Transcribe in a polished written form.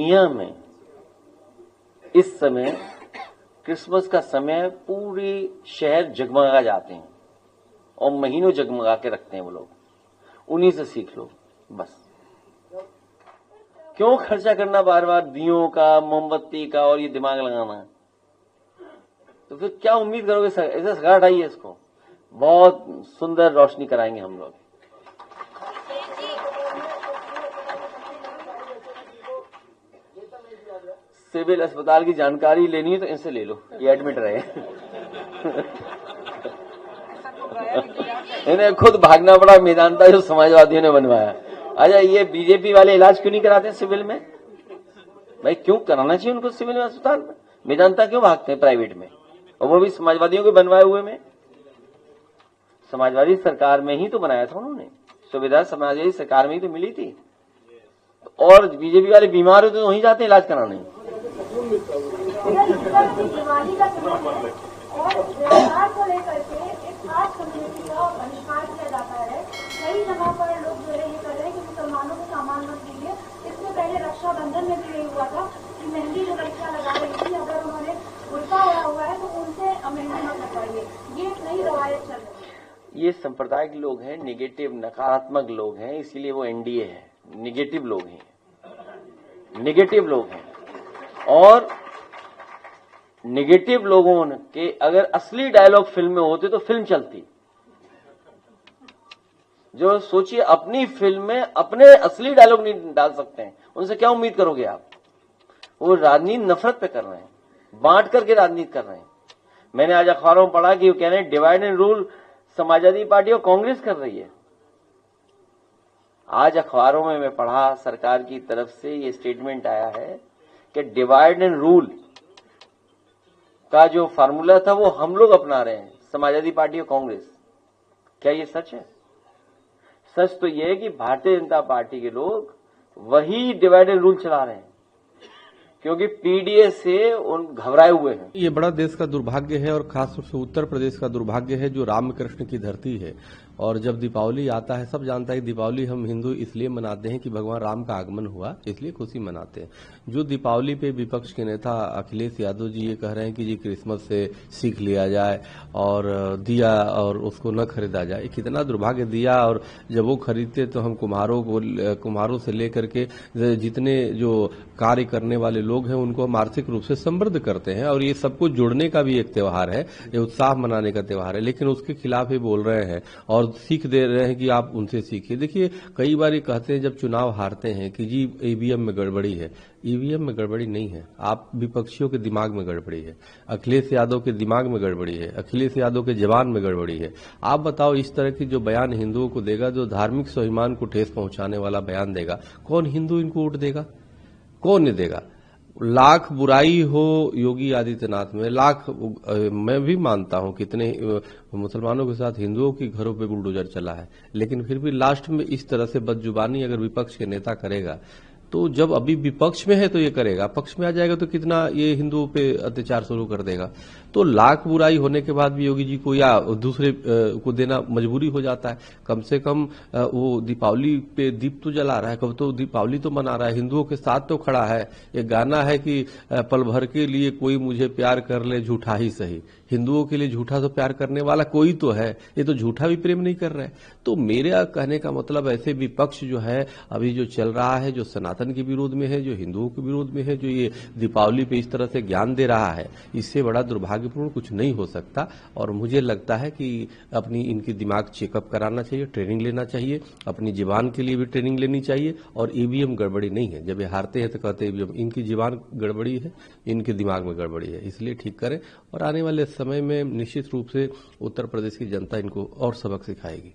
दुनिया में इस समय क्रिसमस का समय पूरे शहर जगमगा जाते हैं और महीनों जगमगा के रखते हैं वो लोग। उन्हीं से सीख लो बस। क्यों खर्चा करना बार बार दियों का, मोमबत्ती का और ये दिमाग लगाना? तो फिर क्या उम्मीद करोगे? ऐसे सगा हटाइए इसको, बहुत सुंदर रोशनी कराएंगे हम लोग। सिविल अस्पताल की जानकारी लेनी है तो इनसे ले लो, ये एडमिट रहे। इन्हें खुद भागना पड़ा मेदांता जो समाजवादियों ने बनवाया। अच्छा, ये बीजेपी वाले इलाज क्यों नहीं कराते सिविल में? भाई क्यों कराना चाहिए उनको सिविल में, अस्पताल में? मेदांता क्यों भागते हैं प्राइवेट में, और वो भी समाजवादियों के बनवाए हुए में? समाजवादी सरकार में ही तो बनाया था उन्होंने, सुविधा समाजवादी सरकार में ही तो मिली थी। और बीजेपी वाले बीमार होते तो वहीं जाते हैं इलाज कराने। दिवाली का समय है और व्यवहार को लेकर के एक खास कम्युनिटी का बहिष्कार किया जाता है। कई जगह पर लोग जो है ये कर रहे हैं कि मुसलमानों को सामान मत दीजिए। इससे पहले रक्षाबंधन में भी यही हुआ था कि मेहंदी जो लड़कियां लगा रही थी, अगर उन्होंने बुर्का ओढ़ा हुआ है तो उनसे मेहंदी मत लगवाइए। ये एक नई रवायत चल रही है। ये संप्रदाय के लोग हैं, नेगेटिव नकारात्मक लोग हैं, इसीलिए वो एनडीए है। नेगेटिव लोग हैं, नेगेटिव लोग हैं। और नेगेटिव लोगों के अगर असली डायलॉग फिल्म में होते तो फिल्म चलती। जो सोचिए अपनी फिल्म में अपने असली डायलॉग नहीं डाल सकते हैं, उनसे क्या उम्मीद करोगे आप? वो राजनीति नफरत पे कर रहे हैं, बांट करके राजनीति कर रहे हैं। मैंने आज अखबारों में पढ़ा कि वो कह रहे हैं divide and rule Samajwadi party और कांग्रेस कर रही है। आज अखबारों में मैं पढ़ा, सरकार की तरफ से ये स्टेटमेंट आया है कि डिवाइड एंड रूल का जो फार्मूला था वो हम लोग अपना रहे हैं, समाजवादी पार्टी और कांग्रेस। क्या ये सच है? सच तो ये है कि भारतीय जनता पार्टी के लोग वही डिवाइड एंड रूल चला रहे हैं, क्योंकि पीडीए से उन घबराए हुए हैं। ये बड़ा देश का दुर्भाग्य है और खासतौर से उत्तर प्रदेश का दुर्भाग्य है, जो रामकृष्ण की धरती है। और जब दीपावली आता है, सब जानता है कि दीपावली हम हिंदू इसलिए मनाते हैं कि भगवान राम का आगमन हुआ, इसलिए खुशी मनाते हैं। जो दीपावली पे विपक्ष के नेता अखिलेश यादव जी ये कह रहे हैं कि जी क्रिसमस से सीख लिया जाए और दिया और उसको न खरीदा जाए, कितना दुर्भाग्य। दिया और जब वो खरीदते तो हम कुम्हारों से लेकर के जितने जो कार्य करने वाले लोग हैं उनको हम आर्थिक रूप से समृद्ध करते हैं, और ये सबको जोड़ने का भी एक त्योहार है, ये उत्साह मनाने का त्योहार है। लेकिन उसके खिलाफ ही बोल रहे हैं और सीख दे रहे हैं कि आप उनसे सीखिए। देखिए, कई बार ये कहते हैं जब चुनाव हारते हैं कि जी ईवीएम में गड़बड़ी है। ईवीएम में गड़बड़ी नहीं है, आप विपक्षियों के दिमाग में गड़बड़ी है, अखिलेश यादव के दिमाग में गड़बड़ी है, अखिलेश यादव के जवान में गड़बड़ी है। आप बताओ, इस तरह की जो बयान हिंदुओं को देगा, जो धार्मिक स्वाभिमान को ठेस पहुंचाने वाला बयान देगा, कौन हिंदू इनको वोट देगा? कौन नहीं देगा? लाख बुराई हो योगी आदित्यनाथ में, लाख मैं भी मानता हूं कितने मुसलमानों के साथ हिंदुओं के घरों पे बुलडोजर चला है, लेकिन फिर भी लास्ट में इस तरह से बदजुबानी अगर विपक्ष के नेता करेगा तो जब अभी विपक्ष में है तो ये करेगा, पक्ष में आ जाएगा तो कितना ये हिंदुओं पे अत्याचार शुरू कर देगा। तो लाख बुराई होने के बाद भी योगी जी को या दूसरे को देना मजबूरी हो जाता है। कम से कम वो दीपावली पे दीप तो जला रहा है, कब तो दीपावली तो मना रहा है, हिंदुओं के साथ तो खड़ा है। ये गाना है कि पल भर के लिए कोई मुझे प्यार कर ले झूठा ही सही। हिंदुओं के लिए झूठा तो प्यार करने वाला कोई तो है, ये तो झूठा भी प्रेम नहीं कर रहा है। तो मेरा कहने का मतलब ऐसे विपक्ष जो है अभी जो चल रहा है, जो सनातन के विरोध में है, जो हिंदुओं के विरोध में है, जो ये दीपावली पे इस तरह से ज्ञान दे रहा है, इससे बड़ा दुर्भाग्यपूर्ण कुछ नहीं हो सकता। और मुझे लगता है कि अपनी इनकी दिमाग चेकअप कराना चाहिए, ट्रेनिंग लेना चाहिए, अपनी जीवान के लिए भी ट्रेनिंग लेनी चाहिए। और ईवीएम गड़बड़ी नहीं है, जब ये हारते हैं तो कहते हैं ईवीएम, इनकी जीवान गड़बड़ी है, इनके दिमाग में गड़बड़ी है, इसलिए ठीक करें। और आने वाले समय में निश्चित रूप से उत्तर प्रदेश की जनता इनको और सबक सिखाएगी।